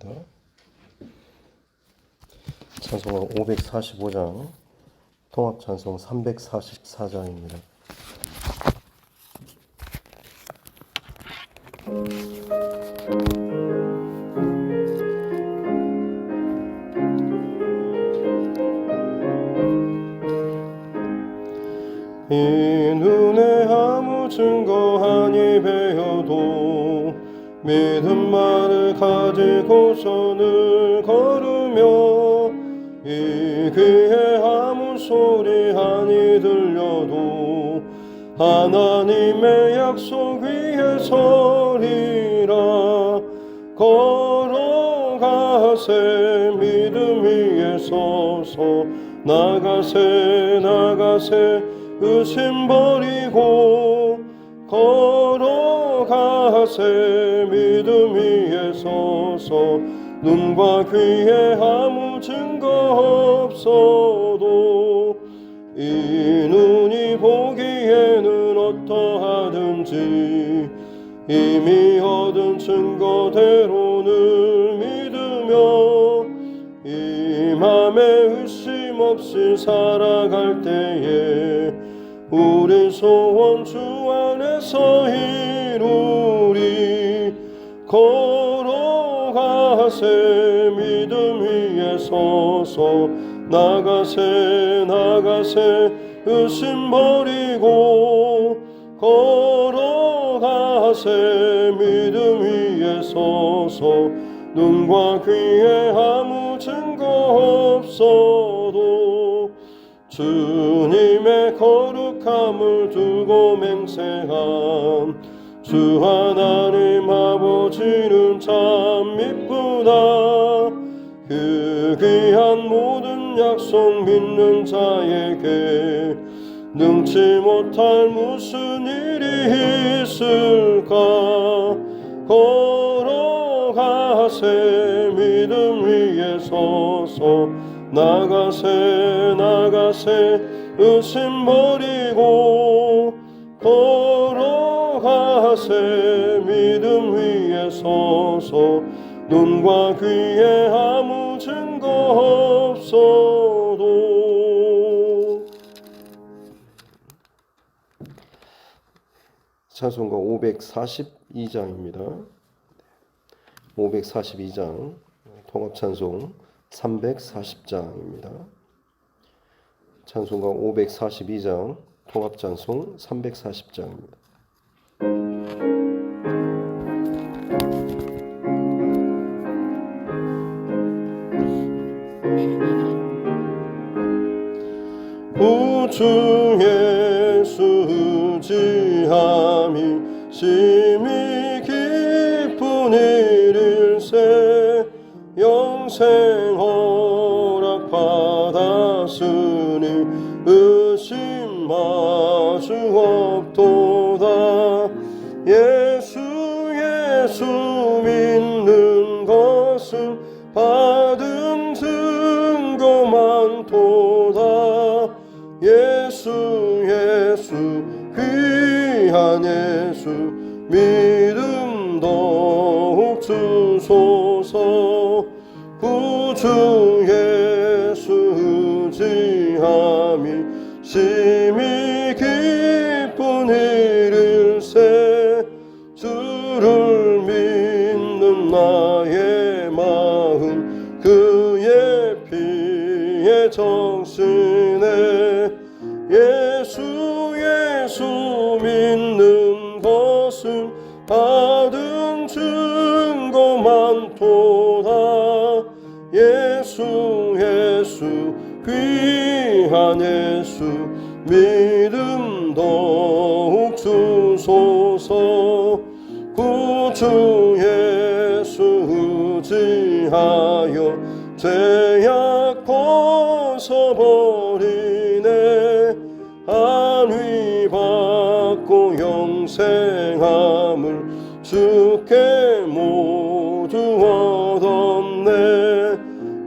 찬송가입니다. 찬송가 545장, 통합찬송 344장입니다. 이 눈에 아무 증거 아니 배어도 믿음만을 가지고서는 걸으며 이 귀에 아무 소리 아니 들려도 하나님의 약속 위에 서리라. 걸어가세 믿음 위에 서서 나가세 의심 버리고 걸어가세 믿음 위에 서서 눈과 귀에 아무 증거 없어도 이 눈이 보기에는 어떠하든지 이미 얻은 증거대로는 믿으며 이 맘에 의심 없이 살아갈 때에 우리 소원 주 안에서 이루리. 걸어가세 믿음 위에 서서 나가세 의심 버리고 걸어가세 믿음 위에 서서 눈과 귀에 아무 증거 없어도 주님의 거룩함을 두고 맹세함. 주 하나님 아버지는 참 이쁘다. 그 귀한 모든 약속 믿는 자에게 능치 못할 무슨 일이 있을까. 걸어가세 믿음 위에 서서 나가세 의심 버리고 걸어가세 믿음 위에 서서 눈과 귀에 아무 증거 없어도. 찬송가 542장입니다. 542장 통합찬송 340장입니다. 찬송가 542장 통합찬송 340장입니다. 우주의 수지함이 심히 깊은 일일세. 영생 허락 받았으니 의심 마주 없도다. 예수 믿는 것은 받은 증거 많도다. 예수 귀한 예수 믿음 더욱 주소서. 구주 예수 지함이 심히 깊은 일일세. 주를 믿는 나의 마음 그의 피에 정신에 예수 믿는 것은 받은 증거 많도다. 예수 귀한 예수 믿음 더욱 주소서. 구주 예수 지하여 죄악 벗어버리네. 안위 받고 영생함을 주께 모두 얻었네.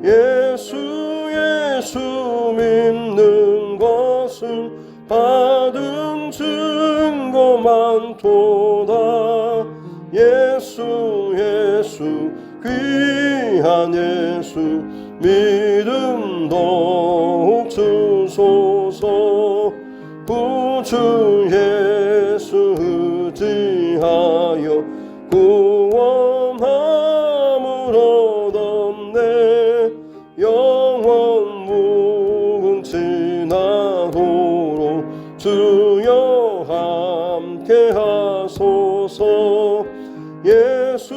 예수 믿는 것은 받은 증거 많도다. 예수 귀한 귀한 예수 믿음 더욱 주소서. 구주 예수 의지하여 구원함을 얻었네. 영원 무궁지나도록 주여 함께 하소서. 예수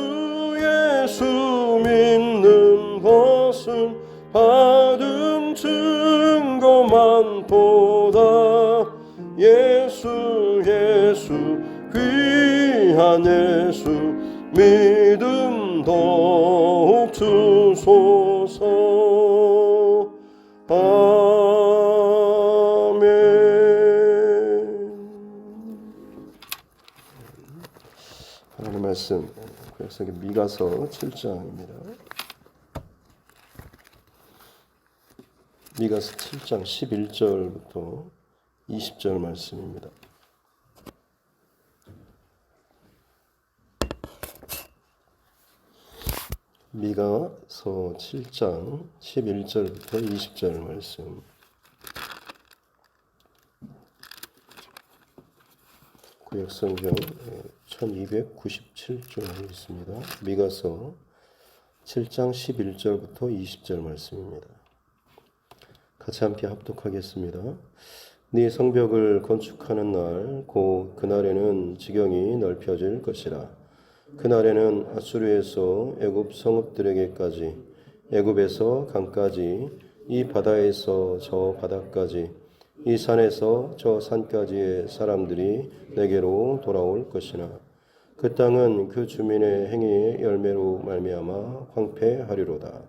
믿는 것은 받은 증거만 보다. 예수 귀한 예수 믿음 더욱 주소서. 아멘. 하나님의 말씀 그래서 미가서 7장입니다. 미가서 7장 11절부터 20절 말씀입니다. 미가서 7장 11절부터 20절 말씀. 구약성경 1297쪽에 있습니다. 미가서 7장 11절부터 20절 말씀입니다. 같이 함께 합독하겠습니다. 네 성벽을 건축하는 날 곧 그날에는 지경이 넓혀질 것이라. 그날에는 아수르에서 애굽 성읍들에게까지, 애굽에서 강까지, 이 바다에서 저 바다까지, 이 산에서 저 산까지의 사람들이 내게로 돌아올 것이나 그 땅은 그 주민의 행위의 열매로 말미암아 황폐하리로다.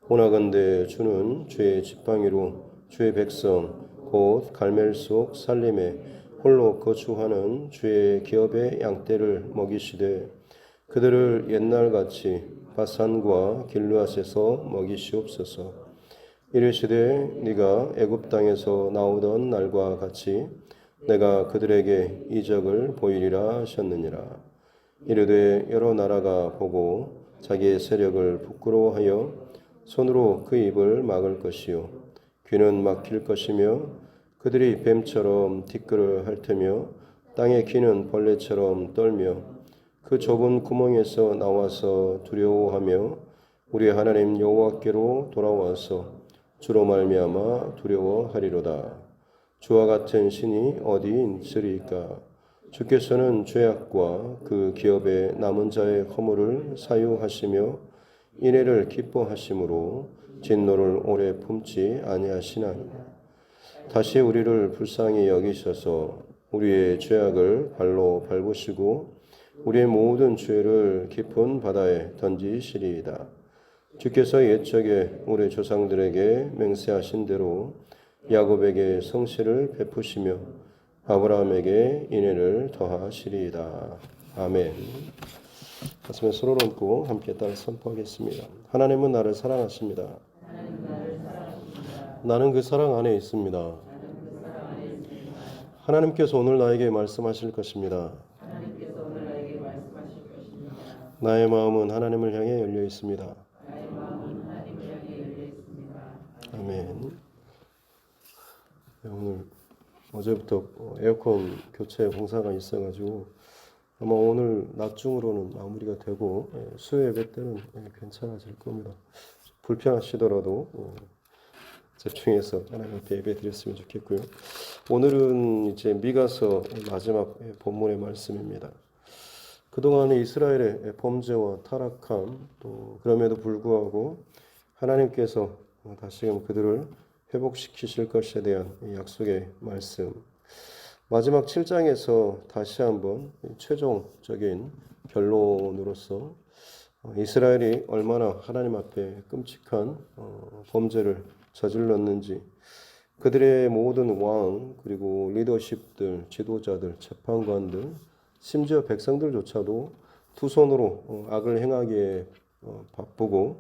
오나건대 주는 주의 지팡이로 주의 백성 곧 갈멜 속 살림에 홀로 거주하는 주의 기업의 양떼를 먹이시되 그들을 옛날같이 바산과 길르앗에서 먹이시옵소서. 이르시되 네가 애굽 땅에서 나오던 날과 같이 내가 그들에게 이적을 보이리라 하셨느니라. 이르되 여러 나라가 보고 자기의 세력을 부끄러워하여 손으로 그 입을 막을 것이요 귀는 막힐 것이며 그들이 뱀처럼 티끌을 핥으며 땅의 귀는 벌레처럼 떨며 그 좁은 구멍에서 나와서 두려워하며 우리 하나님 여호와께로 돌아와서 주로 말미암아 두려워하리로다. 주와 같은 신이 어디 있으리까? 주께서는 죄악과 그 기업의 남은 자의 허물을 사유하시며 인애를 기뻐하심으로 진노를 오래 품지 아니하시나이다. 다시 우리를 불쌍히 여기셔서 우리의 죄악을 발로 밟으시고 우리의 모든 죄를 깊은 바다에 던지시리이다. 주께서 옛적에 우리 조상들에게 맹세하신 대로 야곱에게 성실을 베푸시며 아브라함에게 인애를 더하시리이다. 아멘. 가슴에 손을 얹고 함께 따라 선포하겠습니다. 하나님은 나를 사랑하십니다. 나는 그 사랑 안에 있습니다. 하나님께서 오늘 나에게 말씀하실 것입니다. 나의 마음은 하나님을 향해 열려 있습니다. 아멘. 오늘 어제부터 에어컨 교체 공사가 있어가지고 아마 오늘 낮 중으로는 마무리가 되고 수요 예배 때는 괜찮아질 겁니다. 불편하시더라도 집중해서 하나님 앞에 예배 드렸으면 좋겠고요. 오늘은 이제 미가서 마지막 본문의 말씀입니다. 그동안의 이스라엘의 범죄와 타락함, 또 그럼에도 불구하고 하나님께서 다시금 그들을 회복시키실 것에 대한 약속의 말씀. 마지막 7장에서 다시 한번 최종적인 결론으로서 이스라엘이 얼마나 하나님 앞에 끔찍한 범죄를 저질렀는지, 그들의 모든 왕 그리고 리더십들, 지도자들, 재판관들, 심지어 백성들조차도 두 손으로 악을 행하기에 바쁘고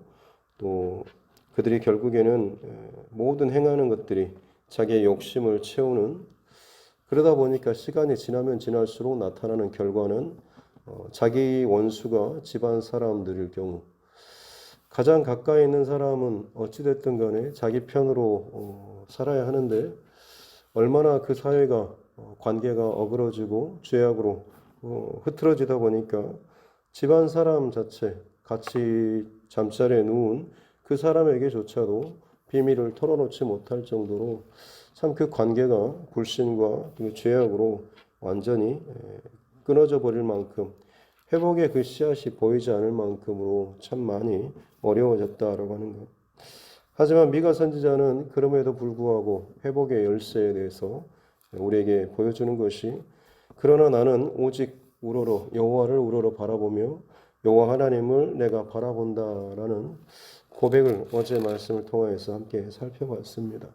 또 그들이 결국에는 모든 행하는 것들이 자기의 욕심을 채우는, 그러다 보니까 시간이 지나면 지날수록 나타나는 결과는 자기 원수가 집안 사람들일 경우 가장 가까이 있는 사람은 어찌됐든 간에 자기 편으로 살아야 하는데 얼마나 그 사회가 관계가 어그러지고 죄악으로 흐트러지다 보니까 집안 사람 자체 같이 잠자리에 누운 그 사람에게조차도 비밀을 털어놓지 못할 정도로 참 그 관계가 불신과 그 죄악으로 완전히 끊어져 버릴 만큼 회복의 그 씨앗이 보이지 않을 만큼으로 참 많이 어려워졌다라고 하는 것. 하지만 미가 선지자는 그럼에도 불구하고 회복의 열쇠에 대해서 우리에게 보여주는 것이 그러나 나는 오직 우러러 여호와를 우러러 바라보며 여호와 하나님을 내가 바라본다라는 고백을 어제 말씀을 통해서 함께 살펴봤습니다.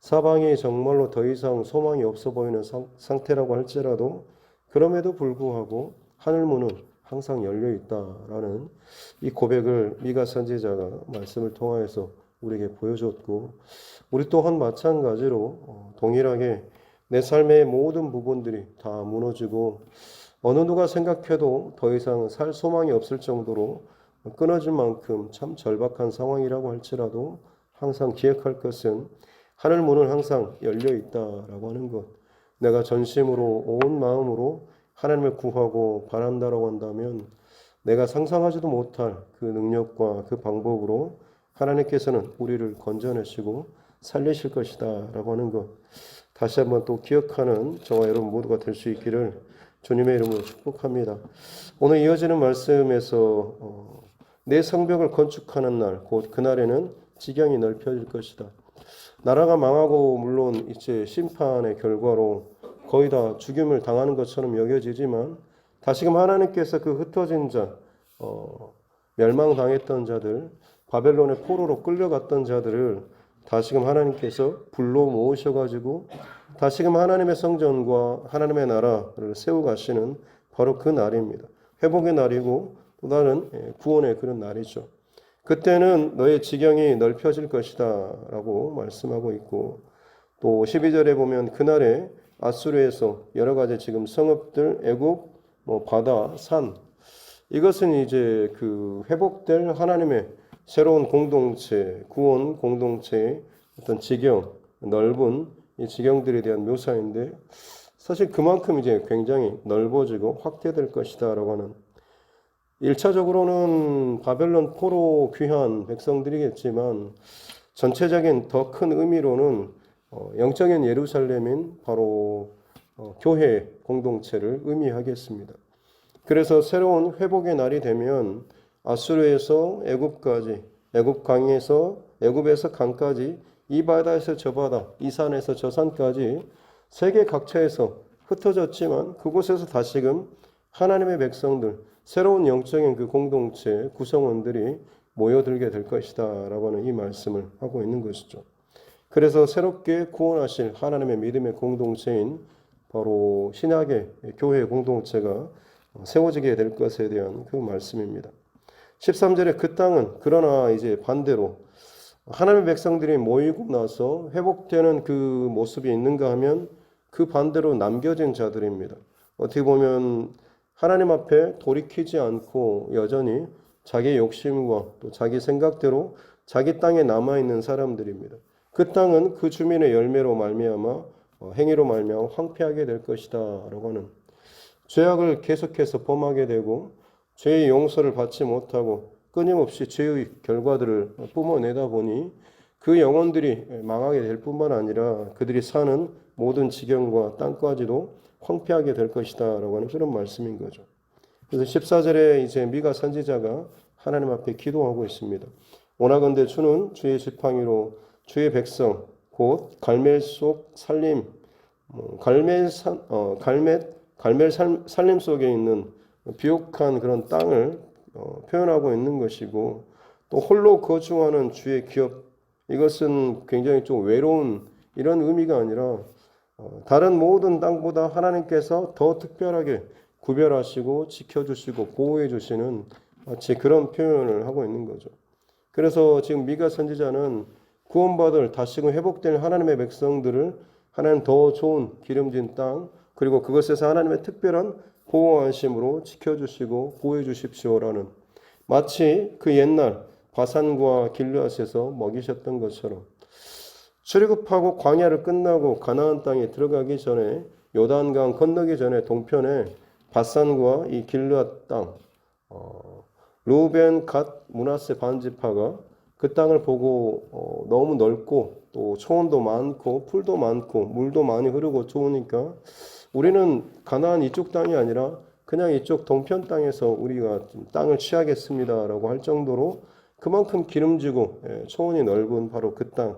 사방이 정말로 더 이상 소망이 없어 보이는 상태라고 할지라도 그럼에도 불구하고 하늘문은 항상 열려 있다라는 이 고백을 미가 선지자가 말씀을 통하여서 우리에게 보여줬고 우리 또한 마찬가지로 동일하게 내 삶의 모든 부분들이 다 무너지고 어느 누가 생각해도 더 이상 살 소망이 없을 정도로 끊어질 만큼 참 절박한 상황이라고 할지라도 항상 기억할 것은 하늘 문은 항상 열려 있다라고 하는 것. 내가 전심으로 온 마음으로 하나님을 구하고 바란다라고 한다면 내가 상상하지도 못할 그 능력과 그 방법으로 하나님께서는 우리를 건져내시고 살리실 것이다 라고 하는 것. 다시 한번 또 기억하는 저와 여러분 모두가 될 수 있기를 주님의 이름으로 축복합니다. 오늘 이어지는 말씀에서 내 성벽을 건축하는 날, 곧 그날에는 지경이 넓혀질 것이다. 나라가 망하고 물론 이제 심판의 결과로 거의 다 죽임을 당하는 것처럼 여겨지지만 다시금 하나님께서 그 흩어진 자, 멸망당했던 자들, 바벨론의 포로로 끌려갔던 자들을 다시금 하나님께서 불러 모으셔가지고 다시금 하나님의 성전과 하나님의 나라를 세워가시는 바로 그 날입니다. 회복의 날이고 또 다른 구원의 그런 날이죠. 그때는 너의 지경이 넓혀질 것이다 라고 말씀하고 있고 또 12절에 보면 그날에 아수르에서 여러 가지 지금 성읍들, 애굽, 바다, 산 이것은 이제 그 회복될 하나님의 새로운 공동체, 구원 공동체의 어떤 지경, 넓은 이 지경들에 대한 묘사인데 사실 그만큼 이제 굉장히 넓어지고 확대될 것이다라고 하는 1차적으로는 바벨론 포로 귀한 백성들이겠지만 전체적인 더 큰 의미로는 영적인 예루살렘인 바로 교회 공동체를 의미하겠습니다. 그래서 새로운 회복의 날이 되면 아수르에서 애굽까지, 애굽 강에서 애굽에서 강까지, 이 바다에서 저 바다, 이 산에서 저 산까지 세계 각처에서 흩어졌지만 그곳에서 다시금 하나님의 백성들, 새로운 영적인 그 공동체 구성원들이 모여들게 될 것이다 라고 하는 이 말씀을 하고 있는 것이죠. 그래서 새롭게 구원하실 하나님의 믿음의 공동체인 바로 신약의 교회 공동체가 세워지게 될 것에 대한 그 말씀입니다. 13절에 그 땅은 그러나 이제 반대로 하나님의 백성들이 모이고 나서 회복되는 그 모습이 있는가 하면 그 반대로 남겨진 자들입니다. 어떻게 보면 하나님 앞에 돌이키지 않고 여전히 자기 욕심과 또 자기 생각대로 자기 땅에 남아있는 사람들입니다. 그 땅은 그 주민의 열매로 말미암아 행위로 말미암아 황폐하게 될 것이다 라고 하는 죄악을 계속해서 범하게 되고 죄의 용서를 받지 못하고 끊임없이 죄의 결과들을 뿜어내다 보니 그 영혼들이 망하게 될 뿐만 아니라 그들이 사는 모든 지경과 땅까지도 황폐하게 될 것이다 라고 하는 그런 말씀인 거죠. 그래서 14절에 이제 미가 선지자가 하나님 앞에 기도하고 있습니다. 오나건대 주는 주의 지팡이로 주의 백성 곧 갈멜 속 살림 갈멜 살림 속에 있는 비옥한 그런 땅을 표현하고 있는 것이고 또 홀로 거주하는 주의 기업 이것은 굉장히 좀 외로운 이런 의미가 아니라 다른 모든 땅보다 하나님께서 더 특별하게 구별하시고 지켜주시고 보호해 주시는 마치 그런 표현을 하고 있는 거죠. 그래서 지금 미가 선지자는 구원받을 다시금 회복될 하나님의 백성들을 하나님 더 좋은 기름진 땅 그리고 그것에서 하나님의 특별한 보호하심으로 지켜주시고 보호해 주십시오라는 마치 그 옛날 바산과 길르앗에서 먹이셨던 것처럼 출애굽하고 광야를 끝나고 가나안 땅에 들어가기 전에 요단강 건너기 전에 동편에 바산과 이 길르앗 땅, 루벤, 갓, 므낫세 반지파가 그 땅을 보고 너무 넓고 또 초원도 많고 풀도 많고 물도 많이 흐르고 좋으니까 우리는 가나안 이쪽 땅이 아니라 그냥 이쪽 동편 땅에서 우리가 땅을 취하겠습니다라고 할 정도로 그만큼 기름지고 초원이 넓은 바로 그 땅.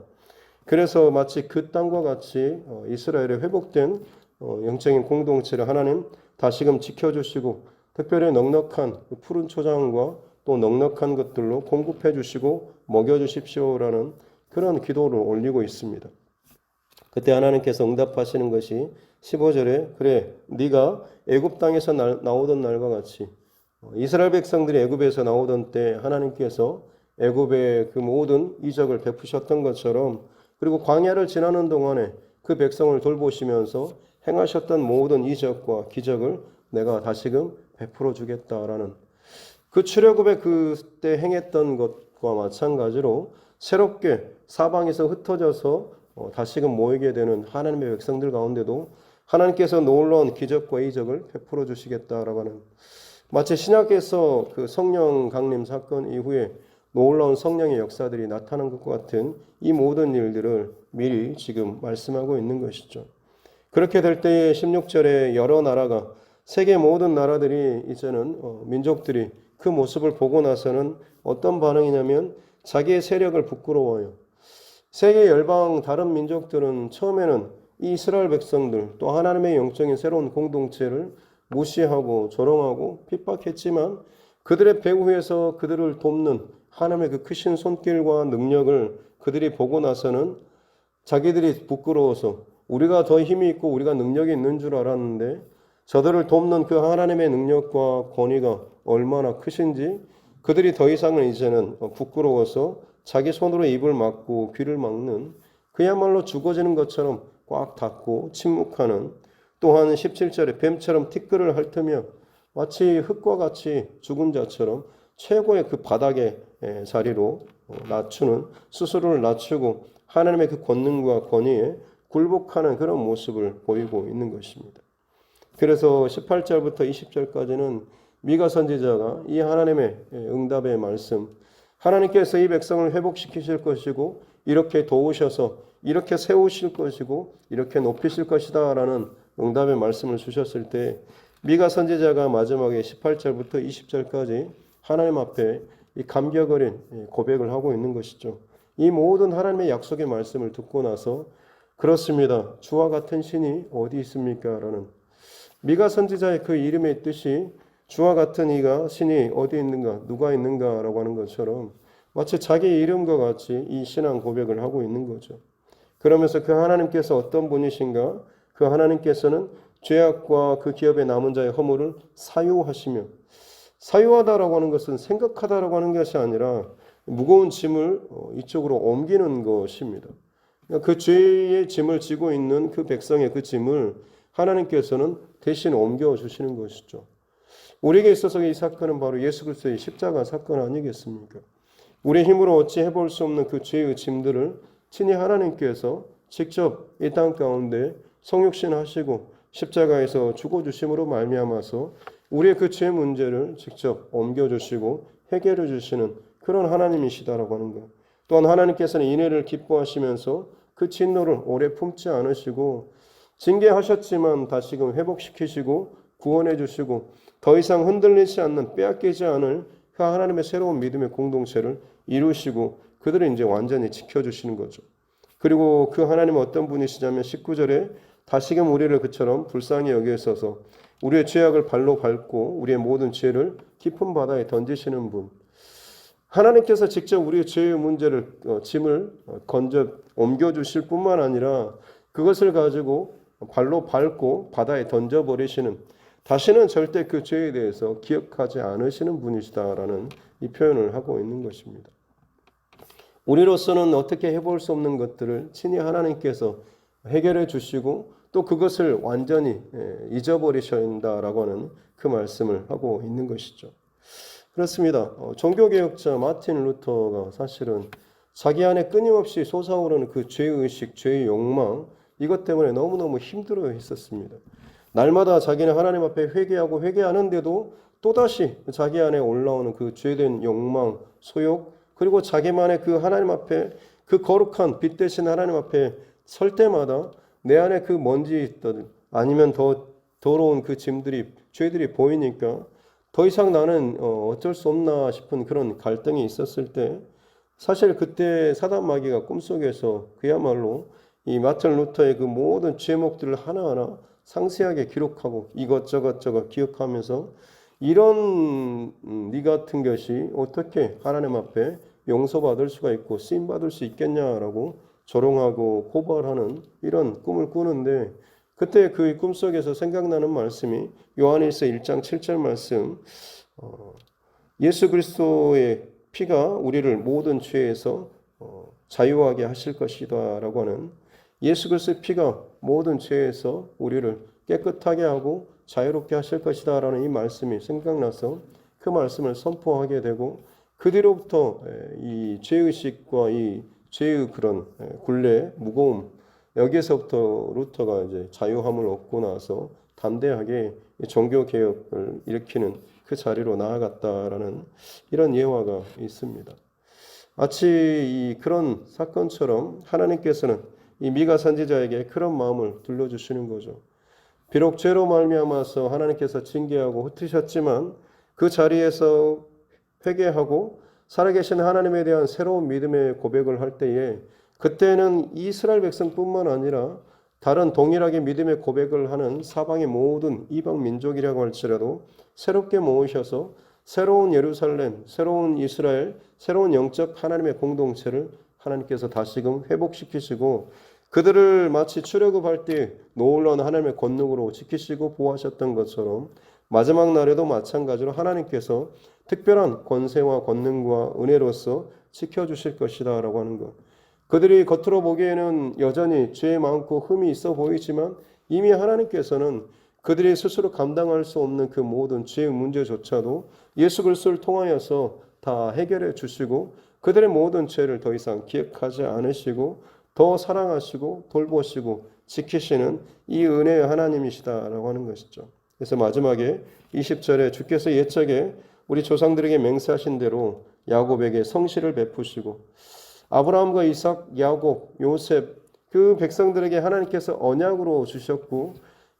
그래서 마치 그 땅과 같이 이스라엘의 회복된 영적인 공동체를 하나님 다시금 지켜주시고 특별히 넉넉한 그 푸른 초장과 또 넉넉한 것들로 공급해 주시고 먹여 주십시오라는 그런 기도를 올리고 있습니다. 그때 하나님께서 응답하시는 것이 15절에 그래 네가 애굽 땅에서 나오던 날과 같이 이스라엘 백성들이 애굽에서 나오던 때 하나님께서 애굽의 그 모든 이적을 베푸셨던 것처럼 그리고 광야를 지나는 동안에 그 백성을 돌보시면서 행하셨던 모든 이적과 기적을 내가 다시금 베풀어 주겠다라는 그 출애굽에 그때 행했던 것과 마찬가지로 새롭게 사방에서 흩어져서 다시금 모이게 되는 하나님의 백성들 가운데도 하나님께서 놀라운 기적과 이적을 베풀어 주시겠다라고 하는 마치 신약에서 그 성령 강림 사건 이후에 놀라운 성령의 역사들이 나타난 것과 같은 이 모든 일들을 미리 지금 말씀하고 있는 것이죠. 그렇게 될 때에 16절에 여러 나라가 세계 모든 나라들이 이제는 민족들이 그 모습을 보고 나서는 어떤 반응이냐면 자기의 세력을 부끄러워요. 세계 열방 다른 민족들은 처음에는 이 이스라엘 백성들 또 하나님의 영적인 새로운 공동체를 무시하고 조롱하고 핍박했지만 그들의 배후에서 그들을 돕는 하나님의 그 크신 손길과 능력을 그들이 보고 나서는 자기들이 부끄러워서 우리가 더 힘이 있고 우리가 능력이 있는 줄 알았는데 저들을 돕는 그 하나님의 능력과 권위가 얼마나 크신지 그들이 더 이상은 이제는 부끄러워서 자기 손으로 입을 막고 귀를 막는 그야말로 죽어지는 것처럼 꽉 닫고 침묵하는 또한 17절에 뱀처럼 티끌을 핥으며 마치 흙과 같이 죽은 자처럼 최고의 그 바닥의 자리로 낮추는 스스로를 낮추고 하나님의 그 권능과 권위에 굴복하는 그런 모습을 보이고 있는 것입니다. 그래서 18절부터 20절까지는 미가 선지자가 이 하나님의 응답의 말씀 하나님께서 이 백성을 회복시키실 것이고 이렇게 도우셔서 이렇게 세우실 것이고 이렇게 높이실 것이다 라는 응답의 말씀을 주셨을 때 미가 선지자가 마지막에 18절부터 20절까지 하나님 앞에 이 감격 어린 고백을 하고 있는 것이죠. 이 모든 하나님의 약속의 말씀을 듣고 나서 그렇습니다. 주와 같은 신이 어디 있습니까? 라는 미가 선지자의 그 이름의 뜻이 주와 같은 이가 신이 어디 있는가 누가 있는가 라고 하는 것처럼 마치 자기 이름과 같이 이 신앙 고백을 하고 있는 거죠. 그러면서 그 하나님께서 어떤 분이신가 그 하나님께서는 죄악과 그 기업에 남은 자의 허물을 사유하시며 사유하다라고 하는 것은 생각하다라고 하는 것이 아니라 무거운 짐을 이쪽으로 옮기는 것입니다. 그 죄의 짐을 지고 있는 그 백성의 그 짐을 하나님께서는 대신 옮겨주시는 것이죠. 우리에게 있어서 이 사건은 바로 예수 그리스도의 십자가 사건 아니겠습니까? 우리의 힘으로 어찌 해볼 수 없는 그 죄의 짐들을 친히 하나님께서 직접 이 땅 가운데 성육신하시고 십자가에서 죽어주심으로 말미암아서 우리의 그 죄 문제를 직접 옮겨주시고 해결해 주시는 그런 하나님이시다라고 하는 것. 또한 하나님께서는 인애를 기뻐하시면서 그 진노를 오래 품지 않으시고 징계하셨지만 다시금 회복시키시고 구원해 주시고 더 이상 흔들리지 않는 빼앗기지 않을 그 하나님의 새로운 믿음의 공동체를 이루시고 그들을 이제 완전히 지켜주시는 거죠. 그리고 그 하나님은 어떤 분이시냐면 19절에 다시금 우리를 그처럼 불쌍히 여기셔서 우리의 죄악을 발로 밟고 우리의 모든 죄를 깊은 바다에 던지시는 분. 하나님께서 직접 우리의 죄의 문제를 짐을 건져 옮겨주실 뿐만 아니라 그것을 가지고 발로 밟고 바다에 던져버리시는 다시는 절대 그 죄에 대해서 기억하지 않으시는 분이시다라는 이 표현을 하고 있는 것입니다. 우리로서는 어떻게 해볼 수 없는 것들을 친히 하나님께서 해결해 주시고 또 그것을 완전히 잊어버리셔야 한다라고 하는 그 말씀을 하고 있는 것이죠. 그렇습니다. 종교개혁자 마틴 루터가 사실은 자기 안에 끊임없이 솟아오르는 그 죄의식, 죄의 욕망, 이것 때문에 너무너무 힘들어 했었습니다. 날마다 자기는 하나님 앞에 회개하고 회개하는데도 또다시 자기 안에 올라오는 그 죄된 욕망, 소욕, 그리고 자기만의 그 하나님 앞에 그 거룩한 빛 대신 하나님 앞에 설 때마다 내 안에 그 먼지들 아니면 더 더러운 그 짐들이, 죄들이 보이니까 더 이상 나는 어쩔 수 없나 싶은 그런 갈등이 있었을 때, 사실 그때 사단 마귀가 꿈속에서 그야말로 이 마틴 루터의 그 모든 죄목들을 하나하나 상세하게 기록하고 이것저것 기억하면서 이런 네 같은 것이 어떻게 하나님 앞에 용서받을 수가 있고 쓰임받을 수 있겠냐라고 조롱하고 고발하는 이런 꿈을 꾸는데, 그때 그 꿈속에서 생각나는 말씀이 요한일서 1장 7절 말씀, 예수 그리스도의 피가 우리를 모든 죄에서 자유하게 하실 것이다 라고 하는, 예수 그리스도의 피가 모든 죄에서 우리를 깨끗하게 하고 자유롭게 하실 것이다 라는 이 말씀이 생각나서 그 말씀을 선포하게 되고, 그 뒤로부터 이 죄의식과 이 죄의 그런 굴레, 무거움, 여기에서부터 루터가 이제 자유함을 얻고 나서 담대하게 종교 개혁을 일으키는 그 자리로 나아갔다라는 이런 예화가 있습니다. 마치 이 그런 사건처럼 하나님께서는 이 미가 선지자에게 그런 마음을 들려주시는 거죠. 비록 죄로 말미암아서 하나님께서 징계하고 흩으셨지만 그 자리에서 회개하고 살아계신 하나님에 대한 새로운 믿음의 고백을 할 때에, 그때는 이스라엘 백성뿐만 아니라 다른 동일하게 믿음의 고백을 하는 사방의 모든 이방 민족이라고 할지라도 새롭게 모으셔서 새로운 예루살렘, 새로운 이스라엘, 새로운 영적 하나님의 공동체를 하나님께서 다시금 회복시키시고, 그들을 마치 출애굽할 때 놀라운 하나님의 권능으로 지키시고 보호하셨던 것처럼 마지막 날에도 마찬가지로 하나님께서 특별한 권세와 권능과 은혜로서 지켜주실 것이다 라고 하는 것. 그들이 겉으로 보기에는 여전히 죄 많고 흠이 있어 보이지만 이미 하나님께서는 그들이 스스로 감당할 수 없는 그 모든 죄의 문제조차도 예수 그리스도를 통하여서 다 해결해 주시고, 그들의 모든 죄를 더 이상 기억하지 않으시고 더 사랑하시고 돌보시고 지키시는 이 은혜의 하나님이시다라고 하는 것이죠. 그래서 마지막에 20절에 주께서 옛적에 우리 조상들에게 맹세하신 대로 야곱에게 성실을 베푸시고, 아브라함과 이삭, 야곱, 요셉 그 백성들에게 하나님께서 언약으로 주셨고,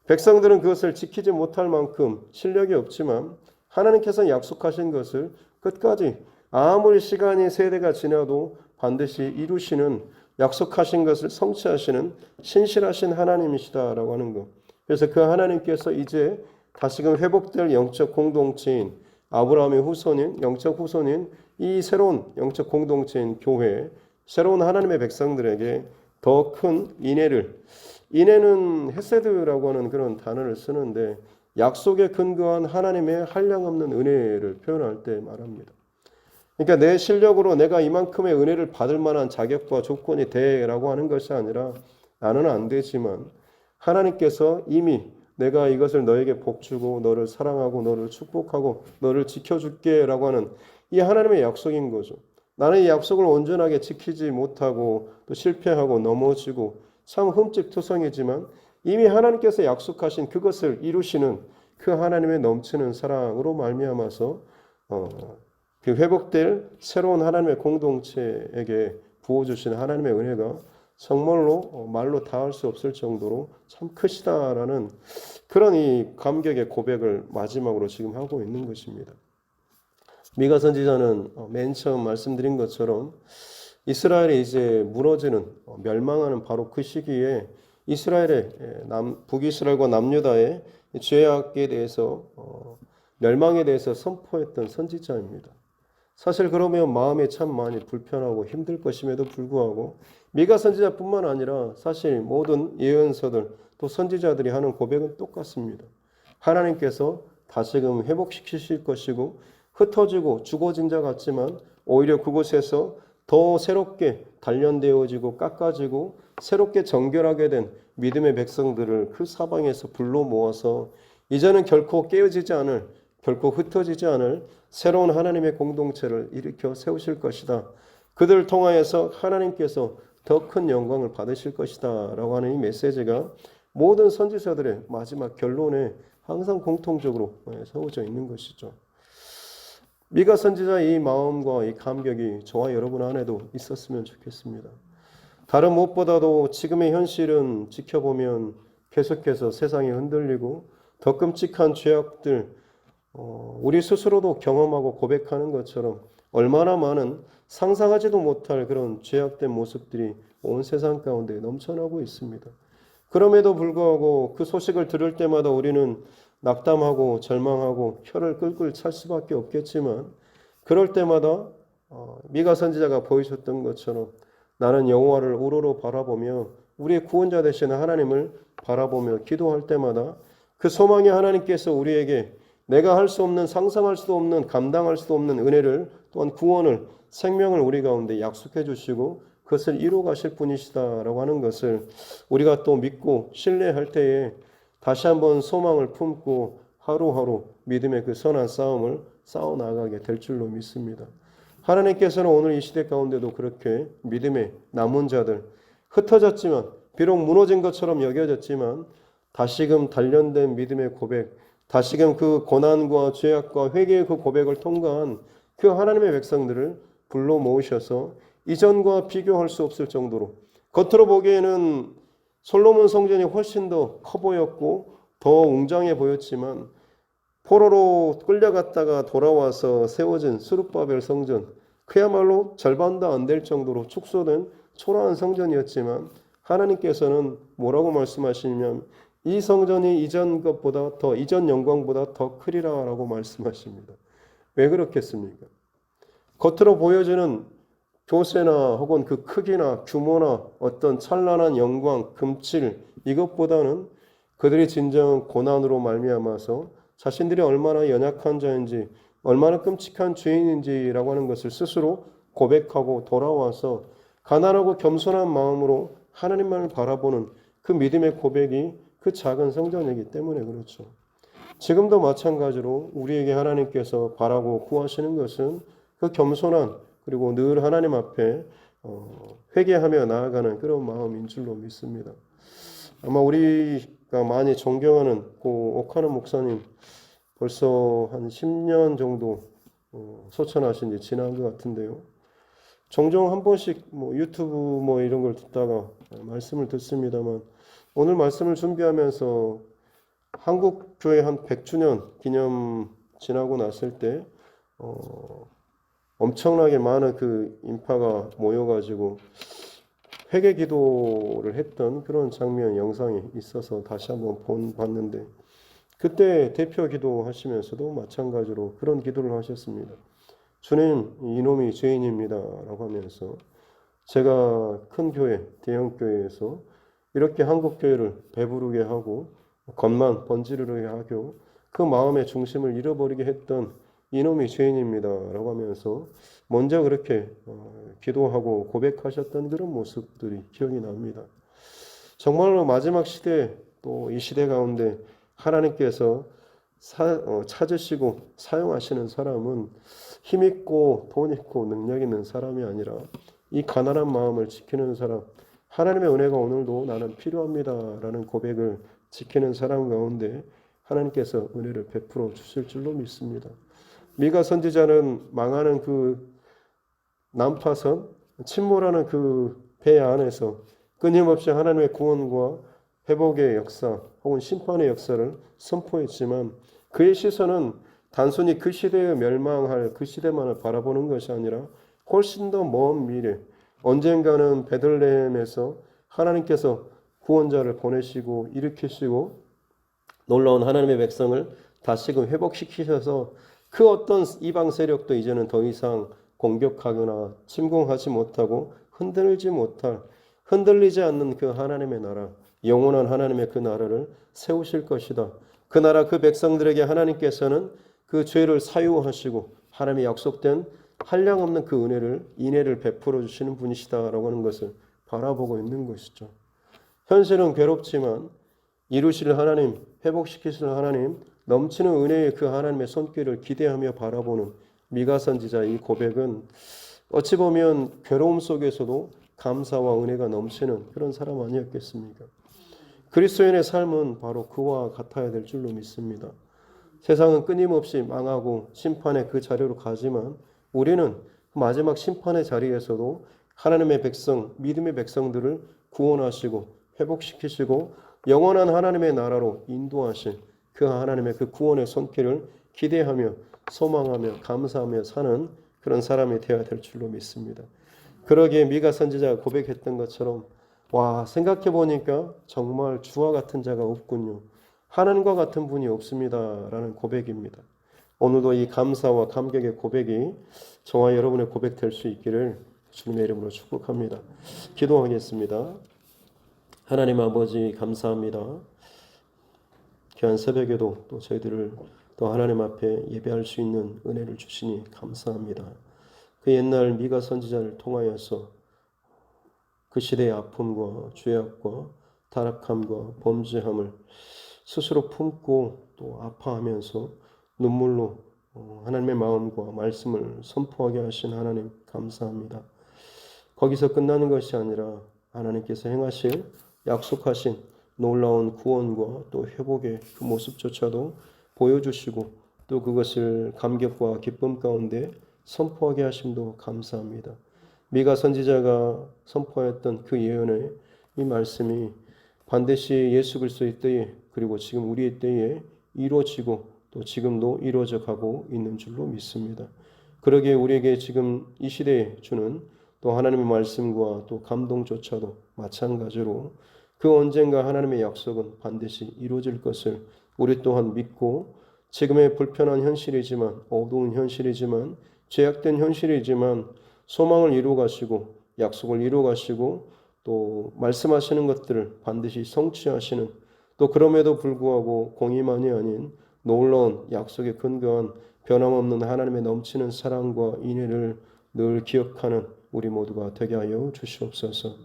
백성들은 그것을 지키지 못할 만큼 실력이 없지만 하나님께서 약속하신 것을 끝까지 아무리 시간이 세대가 지나도 반드시 이루시는, 약속하신 것을 성취하시는 신실하신 하나님이시다라고 하는 것. 그래서 그 하나님께서 이제 다시금 회복될 영적 공동체인 아브라함의 후손인, 영적 후손인 이 새로운 영적 공동체인 교회, 새로운 하나님의 백성들에게 더 큰 인애를, 인애는 헤세드라고 하는 그런 단어를 쓰는데 약속에 근거한 하나님의 한량없는 은혜를 표현할 때 말합니다. 그러니까 내 실력으로 내가 이만큼의 은혜를 받을 만한 자격과 조건이 돼라고 하는 것이 아니라, 나는 안 되지만 하나님께서 이미 내가 이것을 너에게 복주고 너를 사랑하고 너를 축복하고 너를 지켜줄게 라고 하는 이 하나님의 약속인 거죠. 나는 이 약속을 온전하게 지키지 못하고 또 실패하고 넘어지고 참 흠집투성이지만 이미 하나님께서 약속하신 그것을 이루시는 그 하나님의 넘치는 사랑으로 말미암아서 그 회복될 새로운 하나님의 공동체에게 부어주시는 하나님의 은혜가 정말로 말로 다할 수 없을 정도로 참 크시다라는 그런 이 감격의 고백을 마지막으로 지금 하고 있는 것입니다. 미가 선지자는 맨 처음 말씀드린 것처럼 이스라엘이 이제 무너지는, 멸망하는 바로 그 시기에 이스라엘의 북이스라엘과 남유다의 죄악에 대해서, 멸망에 대해서 선포했던 선지자입니다. 사실 그러면 마음이 참 많이 불편하고 힘들 것임에도 불구하고 미가 선지자뿐만 아니라 사실 모든 예언서들 또 선지자들이 하는 고백은 똑같습니다. 하나님께서 다시금 회복시키실 것이고, 흩어지고 죽어진 자 같지만 오히려 그곳에서 더 새롭게 단련되어지고 깎아지고 새롭게 정결하게 된 믿음의 백성들을 그 사방에서 불러 모아서 이제는 결코 깨어지지 않을 결코 흩어지지 않을 새로운 하나님의 공동체를 일으켜 세우실 것이다. 그들을 통하여서 하나님께서 더 큰 영광을 받으실 것이다 라고 하는 이 메시지가 모든 선지서들의 마지막 결론에 항상 공통적으로 세워져 있는 것이죠. 미가 선지자의 이 마음과 이 감격이 저와 여러분 안에도 있었으면 좋겠습니다. 다른 무엇보다도 지금의 현실은 지켜보면 계속해서 세상이 흔들리고 더 끔찍한 죄악들, 우리 스스로도 경험하고 고백하는 것처럼 얼마나 많은 상상하지도 못할 그런 죄악된 모습들이 온 세상 가운데 넘쳐나고 있습니다. 그럼에도 불구하고 그 소식을 들을 때마다 우리는 낙담하고 절망하고 혀를 끌끌 찰 수밖에 없겠지만 그럴 때마다 미가 선지자가 보이셨던 것처럼 나는 여호와를 우러러 바라보며 우리의 구원자 되시는 하나님을 바라보며 기도할 때마다 그 소망의 하나님께서 우리에게 내가 할 수 없는 상상할 수도 없는 감당할 수도 없는 은혜를 또한 구원을 생명을 우리 가운데 약속해 주시고 그것을 이루어 가실 분이시다라고 하는 것을 우리가 또 믿고 신뢰할 때에 다시 한번 소망을 품고 하루하루 믿음의 그 선한 싸움을 싸워 나가게 될 줄로 믿습니다. 하나님께서는 오늘 이 시대 가운데도 그렇게 믿음의 남은 자들 흩어졌지만 비록 무너진 것처럼 여겨졌지만 다시금 단련된 믿음의 고백 다시금 그 고난과 죄악과 회개의 그 고백을 통과한 그 하나님의 백성들을 불러 모으셔서 이전과 비교할 수 없을 정도로 겉으로 보기에는 솔로몬 성전이 훨씬 더 커 보였고 더 웅장해 보였지만 포로로 끌려갔다가 돌아와서 세워진 스룹바벨 성전 그야말로 절반도 안 될 정도로 축소된 초라한 성전이었지만 하나님께서는 뭐라고 말씀하시냐면 이 성전이 이전 것보다 더 이전 영광보다 더 크리라라고 말씀하십니다. 왜 그렇겠습니까? 겉으로 보여지는 교세나 혹은 그 크기나 규모나 어떤 찬란한 영광, 금칠 이것보다는 그들이 진정 고난으로 말미암아서 자신들이 얼마나 연약한 자인지 얼마나 끔찍한 죄인인지라고 하는 것을 스스로 고백하고 돌아와서 가난하고 겸손한 마음으로 하나님만을 바라보는 그 믿음의 고백이 그 작은 성전이기 때문에 그렇죠. 지금도 마찬가지로 우리에게 하나님께서 바라고 구하시는 것은 그 겸손한 그리고 늘 하나님 앞에 회개하며 나아가는 그런 마음인 줄로 믿습니다. 아마 우리가 많이 존경하는 고 옥하는 목사님 벌써 한 10년 정도 소천하신 지 지난 것 같은데요. 종종 한 번씩 유튜브 이런 걸 듣다가 말씀을 듣습니다만 오늘 말씀을 준비하면서 한국 교회 한 100주년 기념 지나고 났을 때 엄청나게 많은 그 인파가 모여가지고 회개 기도를 했던 그런 장면 영상이 있어서 다시 한번 봤는데 그때 대표 기도하시면서도 마찬가지로 그런 기도를 하셨습니다. 주님, 이놈이 죄인입니다 라고 하면서 제가 큰 교회, 대형 교회에서 이렇게 한국 교회를 배부르게 하고 겉만 번지르르게 하고 그 마음의 중심을 잃어버리게 했던 이놈이 죄인입니다 라고 하면서 먼저 그렇게 기도하고 고백하셨던 그런 모습들이 기억이 납니다. 정말로 마지막 시대 또 이 시대 가운데 하나님께서 찾으시고 사용하시는 사람은 힘있고 돈 있고 능력 있는 사람이 아니라 이 가난한 마음을 지키는 사람 하나님의 은혜가 오늘도 나는 필요합니다 라는 고백을 지키는 사람 가운데 하나님께서 은혜를 베풀어 주실 줄로 믿습니다. 미가 선지자는 망하는 그 난파선 침몰하는 그 배 안에서 끊임없이 하나님의 구원과 회복의 역사 혹은 심판의 역사를 선포했지만 그의 시선은 단순히 그 시대에 멸망할 그 시대만을 바라보는 것이 아니라 훨씬 더 먼 미래 언젠가는 베들레헴에서 하나님께서 구원자를 보내시고 일으키시고 놀라운 하나님의 백성을 다시금 회복시키셔서 그 어떤 이방 세력도 이제는 더 이상 공격하거나 침공하지 못하고 흔들리지 않는 그 하나님의 나라 영원한 하나님의 그 나라를 세우실 것이다. 그 나라 그 백성들에게 하나님께서는 그 죄를 사유하시고 하나님의 약속된 한량없는 그 인애를 베풀어 주시는 분이시다라고 하는 것을 바라보고 있는 것이죠. 현실은 괴롭지만 이루실 하나님, 회복시키실 하나님, 넘치는 은혜의 그 하나님의 손길을 기대하며 바라보는 미가 선지자의 이 고백은 어찌 보면 괴로움 속에서도 감사와 은혜가 넘치는 그런 사람 아니었겠습니까? 그리스도인의 삶은 바로 그와 같아야 될 줄로 믿습니다. 세상은 끊임없이 망하고 심판의 그 자리로 가지만 우리는 마지막 심판의 자리에서도 하나님의 백성, 믿음의 백성들을 구원하시고 회복시키시고 영원한 하나님의 나라로 인도하신 그 하나님의 그 구원의 손길을 기대하며 소망하며 감사하며 사는 그런 사람이 되어야 될 줄로 믿습니다. 그러기에 미가 선지자가 고백했던 것처럼 와, 생각해 보니까 정말 주와 같은 자가 없군요. 하나님과 같은 분이 없습니다라는 고백입니다. 오늘도 이 감사와 감격의 고백이 저와 여러분의 고백 될 수 있기를 주님의 이름으로 축복합니다. 기도하겠습니다. 하나님 아버지 감사합니다. 귀한 새벽에도 또 저희들을 또 하나님 앞에 예배할 수 있는 은혜를 주시니 감사합니다. 그 옛날 미가 선지자를 통하여서 그 시대의 아픔과 죄악과 타락함과 범죄함을 스스로 품고 또 아파하면서 눈물로 하나님의 마음과 말씀을 선포하게 하신 하나님 감사합니다. 거기서 끝나는 것이 아니라 하나님께서 행하실 약속하신 놀라운 구원과 또 회복의 그 모습조차도 보여주시고 또 그것을 감격과 기쁨 가운데 선포하게 하심도 감사합니다. 미가 선지자가 선포했던 그 예언의 이 말씀이 반드시 예수 그리스도의 때에 그리고 지금 우리의 때에 이루어지고 또 지금도 이루어져 가고 있는 줄로 믿습니다. 그러기에 우리에게 지금 이 시대에 주는 또 하나님의 말씀과 또 감동조차도 마찬가지로 그 언젠가 하나님의 약속은 반드시 이루어질 것을 우리 또한 믿고 지금의 불편한 현실이지만 어두운 현실이지만 죄악된 현실이지만 소망을 이루어 가시고 약속을 이루어 가시고 또 말씀하시는 것들을 반드시 성취하시는 또 그럼에도 불구하고 공의만이 아닌 놀라운 약속에 근거한 변함없는 하나님의 넘치는 사랑과 인애를 늘 기억하는 우리 모두가 되게 하여 주시옵소서.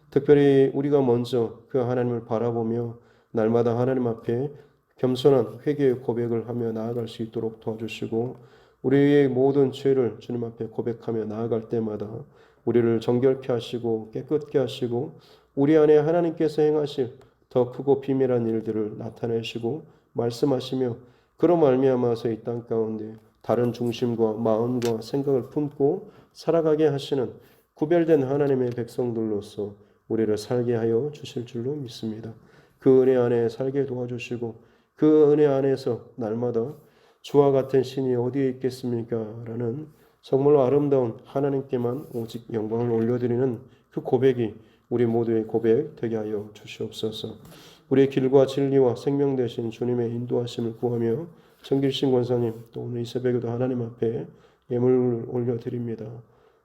특별히 우리가 먼저 그 하나님을 바라보며 날마다 하나님 앞에 겸손한 회개의 고백을 하며 나아갈 수 있도록 도와주시고 우리의 모든 죄를 주님 앞에 고백하며 나아갈 때마다 우리를 정결케 하시고 깨끗게 하시고 우리 안에 하나님께서 행하실 더 크고 비밀한 일들을 나타내시고 말씀하시며 그로 말미암아서 이 땅 가운데 다른 중심과 마음과 생각을 품고 살아가게 하시는 구별된 하나님의 백성들로서 우리를 살게 하여 주실 줄로 믿습니다. 그 은혜 안에 살게 도와주시고 그 은혜 안에서 날마다 주와 같은 신이 어디에 있겠습니까? 라는 정말로 아름다운 하나님께만 오직 영광을 올려드리는 그 고백이 우리 모두의 고백 되게 하여 주시옵소서. 우리의 길과 진리와 생명 되신 주님의 인도하심을 구하며 정길신 권사님 또 오늘 이 새벽에도 하나님 앞에 예물을 올려드립니다.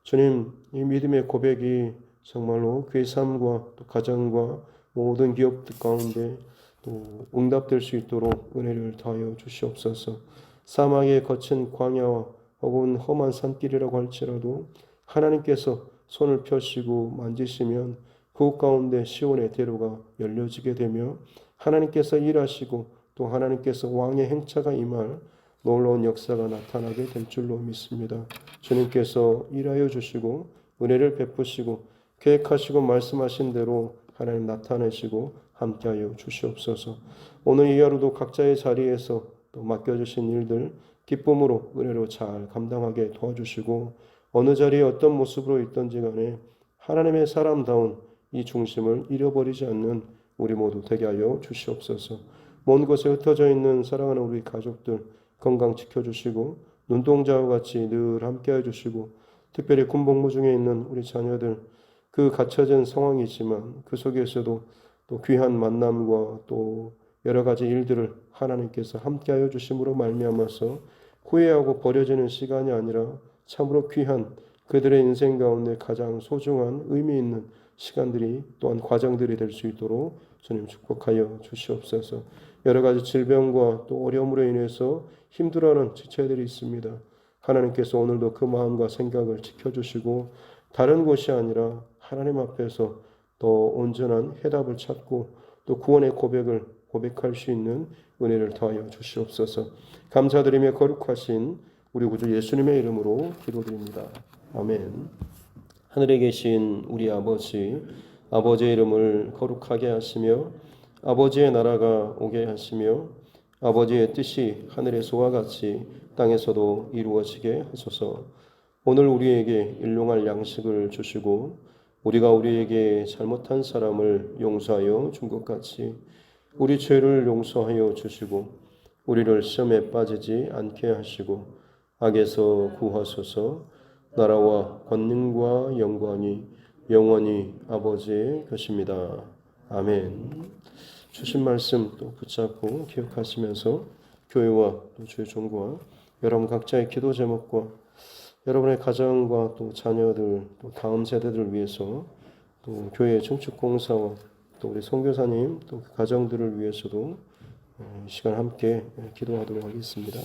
주님, 이 믿음의 고백이 정말로 그의 삶과 또 가정과 모든 기업들 가운데 또 응답될 수 있도록 은혜를 더하여 주시옵소서. 사막의 거친 광야와 혹은 험한 산길이라고 할지라도 하나님께서 손을 펴시고 만지시면 그 가운데 시온의 대로가 열려지게 되며 하나님께서 일하시고 또 하나님께서 왕의 행차가 임할 놀라운 역사가 나타나게 될 줄로 믿습니다. 주님께서 일하여 주시고 은혜를 베푸시고 계획하시고 말씀하신 대로 하나님 나타내시고 함께하여 주시옵소서. 오늘 이 하루도 각자의 자리에서 또 맡겨주신 일들 기쁨으로 은혜로 잘 감당하게 도와주시고 어느 자리에 어떤 모습으로 있든지 간에 하나님의 사람다운 이 중심을 잃어버리지 않는 우리 모두 되게 하여 주시옵소서. 먼 곳에 흩어져 있는 사랑하는 우리 가족들 건강 지켜주시고 눈동자와 같이 늘 함께해 주시고 특별히 군복무 중에 있는 우리 자녀들 그 갇혀진 상황이지만 그 속에서도 또 귀한 만남과 또 여러 가지 일들을 하나님께서 함께하여 주심으로 말미암아서 후회하고 버려지는 시간이 아니라 참으로 귀한 그들의 인생 가운데 가장 소중한 의미 있는 시간들이 또한 과정들이 될 수 있도록 주님 축복하여 주시옵소서. 여러 가지 질병과 또 어려움으로 인해서 힘들어하는 지체들이 있습니다. 하나님께서 오늘도 그 마음과 생각을 지켜주시고 다른 곳이 아니라 하나님 앞에서 더 온전한 해답을 찾고 또 구원의 고백을 고백할 수 있는 은혜를 더하여 주시옵소서. 감사드리며 거룩하신 우리 구주 예수님의 이름으로 기도드립니다. 아멘. 하늘에 계신 우리 아버지, 아버지의 이름을 거룩하게 하시며 아버지의 나라가 오게 하시며 아버지의 뜻이 하늘에서와 같이 땅에서도 이루어지게 하소서. 오늘 우리에게 일용할 양식을 주시고 우리가 우리에게 잘못한 사람을 용서하여 준 것 같이 우리 죄를 용서하여 주시고 우리를 시험에 빠지지 않게 하시고 악에서 구하소서. 나라와 권능과 영광이 영원히 아버지의 것입니다. 아멘. 주신 말씀 또 붙잡고 기억하시면서 교회와 또 주의 종과 여러분 각자의 기도 제목과 여러분의 가정과 또 자녀들 또 다음 세대들을 위해서 또 교회의 증축 공사와 또 우리 선교사님 또 그 가정들을 위해서도 이 시간 함께 기도하도록 하겠습니다.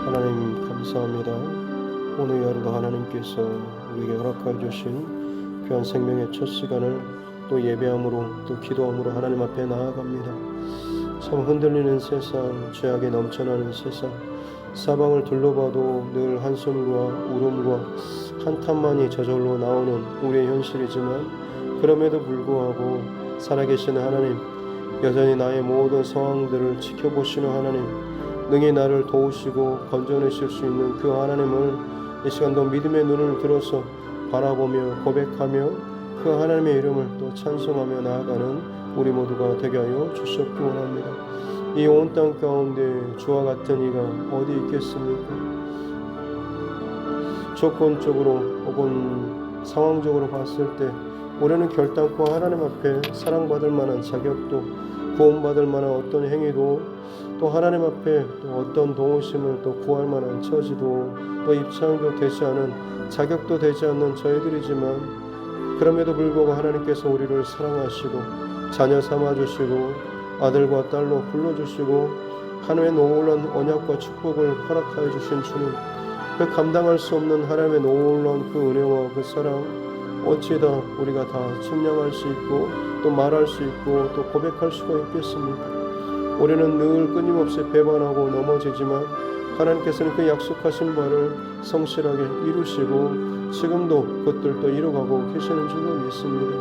하나님 감사합니다. 오늘 하루도 하나님께서 우리에게 허락하여 주신 귀한 생명의 첫 시간을 또 예배함으로 또 기도함으로 하나님 앞에 나아갑니다. 참 흔들리는 세상, 죄악에 넘쳐나는 세상, 사방을 둘러봐도 늘 한숨과 울음과 한탄만이 저절로 나오는 우리의 현실이지만 그럼에도 불구하고 살아계시는 하나님, 여전히 나의 모든 상황들을 지켜보시는 하나님, 능히 나를 도우시고 건져내실 수 있는 그 하나님을 이 시간도 믿음의 눈을 들어서 바라보며 고백하며 그 하나님의 이름을 또 찬송하며 나아가는 우리 모두가 되게 하여 주시옵기 원합니다. 이 온 땅 가운데 주와 같은 이가 어디 있겠습니까? 조건적으로 혹은 상황적으로 봤을 때 우리는 결단코 하나님 앞에 사랑받을 만한 자격도 구원받을 만한 어떤 행위도 또 하나님 앞에 또 어떤 도우심을 또 구할 만한 처지도 또 입장도 되지 않은 자격도 되지 않는 저희들이지만 그럼에도 불구하고 하나님께서 우리를 사랑하시고 자녀 삼아주시고 아들과 딸로 불러주시고 하나님의 놀라운 언약과 축복을 허락하여 주신 주님, 그 감당할 수 없는 하나님의 놀라운 그 은혜와 그 사랑 어찌다 우리가 다 측량할 수 있고 또 말할 수 있고 또 고백할 수가 있겠습니까? 우리는 늘 끊임없이 배반하고 넘어지지만 하나님께서는 그 약속하신 바를 성실하게 이루시고 지금도 그것들도 이루어가고 계시는 줄로 믿습니다.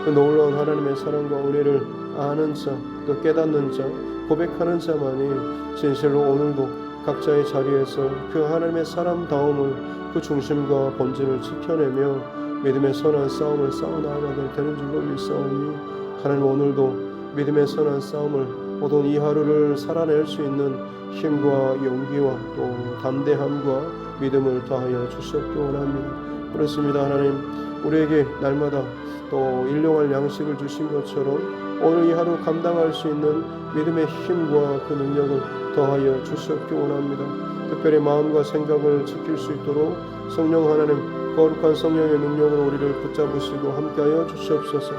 그 놀라운 하나님의 사랑과 은혜를 아는 자, 또 깨닫는 자, 고백하는 자만이 진실로 오늘도 각자의 자리에서 그 하나님의 사람다움을 그 중심과 본질을 지켜내며 믿음의 선한 싸움을 싸워나가게 되는 줄로 믿사오니 하나님 오늘도 믿음의 선한 싸움을 모든 이 하루를 살아낼 수 있는 힘과 용기와 또 담대함과 믿음을 더하여 주시옵기 원합니다. 그렇습니다. 하나님 우리에게 날마다 또 일용할 양식을 주신 것처럼 오늘 이 하루 감당할 수 있는 믿음의 힘과 그 능력을 더하여 주시옵기 원합니다. 특별히 마음과 생각을 지킬 수 있도록 성령 하나님 거룩한 성령의 능력으로 우리를 붙잡으시고 함께하여 주시옵소서.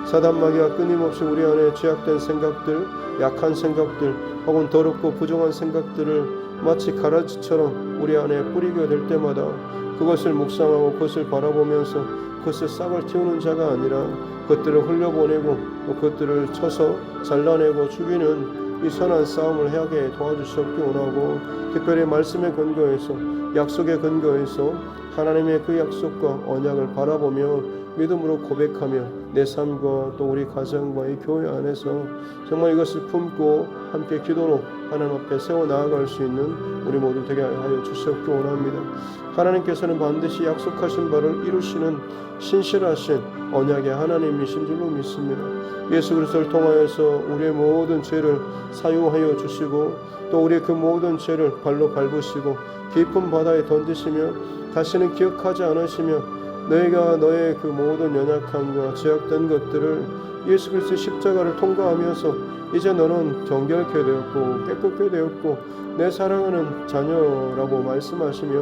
사단 마귀가 끊임없이 우리 안에 죄악된 생각들, 약한 생각들 혹은 더럽고 부정한 생각들을 마치 가라지처럼 우리 안에 뿌리게 될 때마다 그것을 묵상하고 그것을 바라보면서 그것을 싹을 틔우는 자가 아니라 그것들을 흘려보내고 또 그것들을 쳐서 잘라내고 죽이는 이 선한 싸움을 하게 도와주시옵기 원하고 특별히 말씀의 근거에서 약속의 근거에서 하나님의 그 약속과 언약을 바라보며 믿음으로 고백하며 내 삶과 또 우리 가정과 이 교회 안에서 정말 이것을 품고 함께 기도로 하나님 앞에 세워 나아갈 수 있는 우리 모두 되게 하여 주시옵기 원합니다. 하나님께서는 반드시 약속하신 바를 이루시는 신실하신 언약의 하나님이신 줄로 믿습니다. 예수 그리스도를 통하여서 우리의 모든 죄를 사유하여 주시고 또 우리의 그 모든 죄를 발로 밟으시고 깊은 바다에 던지시며 다시는 기억하지 않으시며 너희가 너의 그 모든 연약함과 제약된 것들을 예수 그리스도의 십자가를 통과하면서 이제 너는 정결케 되었고 깨끗게 되었고 내 사랑하는 자녀라고 말씀하시며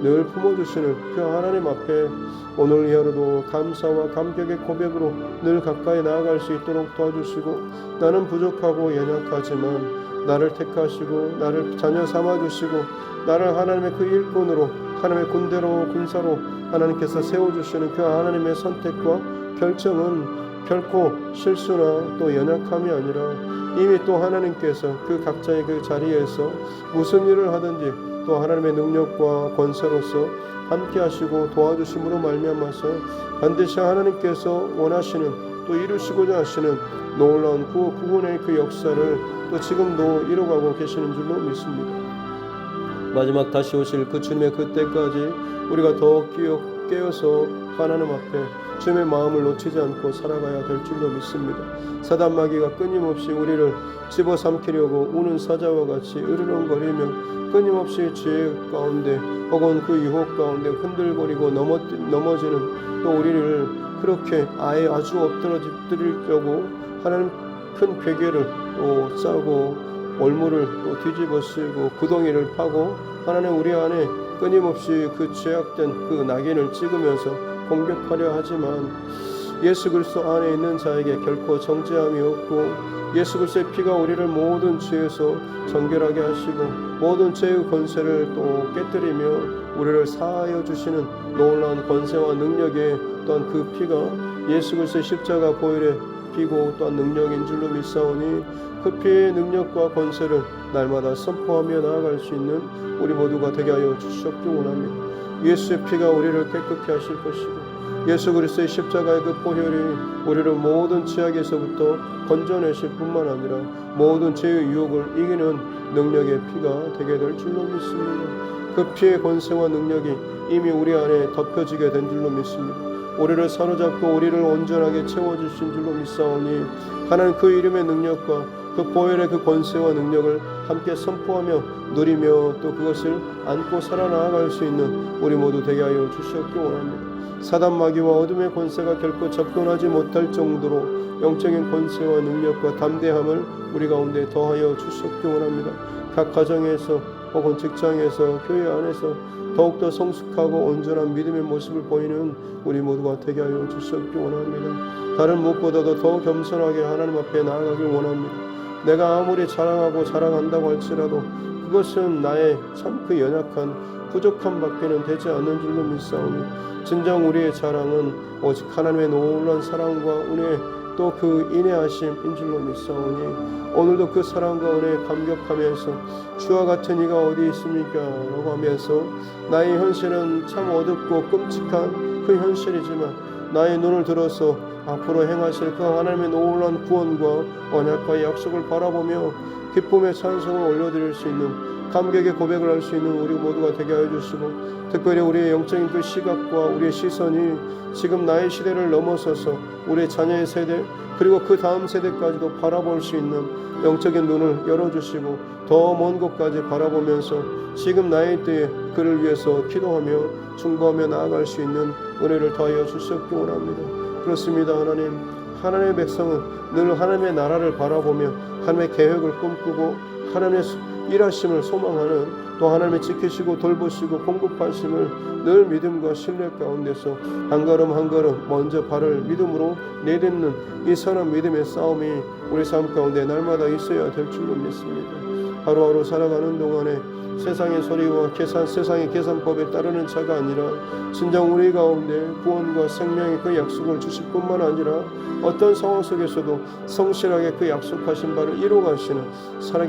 늘 품어주시는 그 하나님 앞에 오늘 이 하루도 감사와 감격의 고백으로 늘 가까이 나아갈 수 있도록 도와주시고 나는 부족하고 연약하지만 나를 택하시고 나를 자녀 삼아주시고 나를 하나님의 그 일꾼으로 하나님의 군대로 군사로 하나님께서 세워주시는 그 하나님의 선택과 결정은 결코 실수나 또 연약함이 아니라 이미 또 하나님께서 그 각자의 그 자리에서 무슨 일을 하든지 또 하나님의 능력과 권세로서 함께 하시고 도와주심으로 말미암아서 반드시 하나님께서 원하시는 또 이루시고자 하시는 놀라운 구원의 그 역사를 또 지금도 이루어가고 계시는 줄로 믿습니다. 마지막 다시 오실 그 주님의 그때까지 우리가 더 깨어서 하나님 앞에 주님의 마음을 놓치지 않고 살아가야 될 줄로 믿습니다. 사단 마귀가 끊임없이 우리를 집어삼키려고 우는 사자와 같이 으르렁거리며 끊임없이 죄 가운데 혹은 그 유혹 가운데 흔들거리고 넘어지는 또 우리를 그렇게 아주 엎드려지려고 하는 큰 베개를 또 싸고 올무를 또 뒤집어 쓰고 구덩이를 파고 하나님 우리 안에 끊임없이 그 죄악된 그 낙인을 찍으면서 공격하려 하지만 예수 그리스도 안에 있는 자에게 결코 정죄함이 없고 예수 그리스도의 피가 우리를 모든 죄에서 정결하게 하시고 모든 죄의 권세를 또 깨뜨리며 우리를 사하여 주시는 놀라운 권세와 능력에 또한 그 피가 예수 그리스도의 십자가 보혈의 피고 또한 능력인 줄로 믿사오니 그 피의 능력과 권세를 날마다 선포하며 나아갈 수 있는 우리 모두가 되게 하여 주시옵기 원합니다. 예수의 피가 우리를 깨끗게 하실 것이고 예수 그리스도의 십자가의 그 보혈이 우리를 모든 죄악에서부터 건져내실 뿐만 아니라 모든 죄의 유혹을 이기는 능력의 피가 되게 될 줄로 믿습니다. 그 피의 권세와 능력이 이미 우리 안에 덮여지게 된 줄로 믿습니다. 우리를 사로잡고 우리를 온전하게 채워주신 줄로 믿사오니 하나님 그 이름의 능력과 그 보혈의 그 권세와 능력을 함께 선포하며 누리며 또 그것을 안고 살아나갈 수 있는 우리 모두 되게 하여 주시옵기 원합니다. 사단 마귀와 어둠의 권세가 결코 접근하지 못할 정도로 영적인 권세와 능력과 담대함을 우리 가운데 더하여 주시옵기 원합니다. 각 가정에서 혹은 직장에서 교회 안에서 더욱더 성숙하고 온전한 믿음의 모습을 보이는 우리 모두가 되게 하여 주시옵기 원합니다. 다른 무엇보다도 더 겸손하게 하나님 앞에 나아가길 원합니다. 내가 아무리 자랑하고 자랑한다고 할지라도 그것은 나의 참 그 연약한 부족함 밖에는 되지 않는 줄로 믿사오니 진정 우리의 자랑은 오직 하나님의 놀라운 사랑과 은혜 또 그 인내하심인 줄로 믿사오니 오늘도 그 사랑과 은혜에 감격하면서 주와 같은 이가 어디 있습니까? 라고 하면서 나의 현실은 참 어둡고 끔찍한 그 현실이지만 나의 눈을 들어서 앞으로 행하실 그 하나님의 놀라운 구원과 언약과 약속을 바라보며 기쁨의 찬송을 올려드릴 수 있는 감격의 고백을 할 수 있는 우리 모두가 되게 하여 주시고 특별히 우리의 영적인 그 시각과 우리의 시선이 지금 나의 시대를 넘어서서 우리의 자녀의 세대 그리고 그 다음 세대까지도 바라볼 수 있는 영적인 눈을 열어주시고 더 먼 곳까지 바라보면서 지금 나의 때에 그를 위해서 기도하며 중보하며 나아갈 수 있는 은혜를 더하여 주시옵기 원합니다. 그렇습니다. 하나님의 백성은 늘 하나님의 나라를 바라보며 하나님의 계획을 꿈꾸고 하나님의 일하심을 소망하는 또 하나님의 지키시고 돌보시고 공급하심을 늘 믿음과 신뢰 가운데서 한 걸음 한 걸음 먼저 발을 믿음으로 내딛는 이 선한 믿음의 싸움이 우리 삶 가운데 날마다 있어야 될 줄로 믿습니다. 하루하루 살아가는 동안에 세상의 소리와 세상의 계산법에 따르는 자가 아니라 진정 우리 가운데 구원과 생명의 그 약속을 주실 뿐만 아니라 어떤 상황 속에서도 성실하게 그 약속하신 바를 이루어가시는 살아계신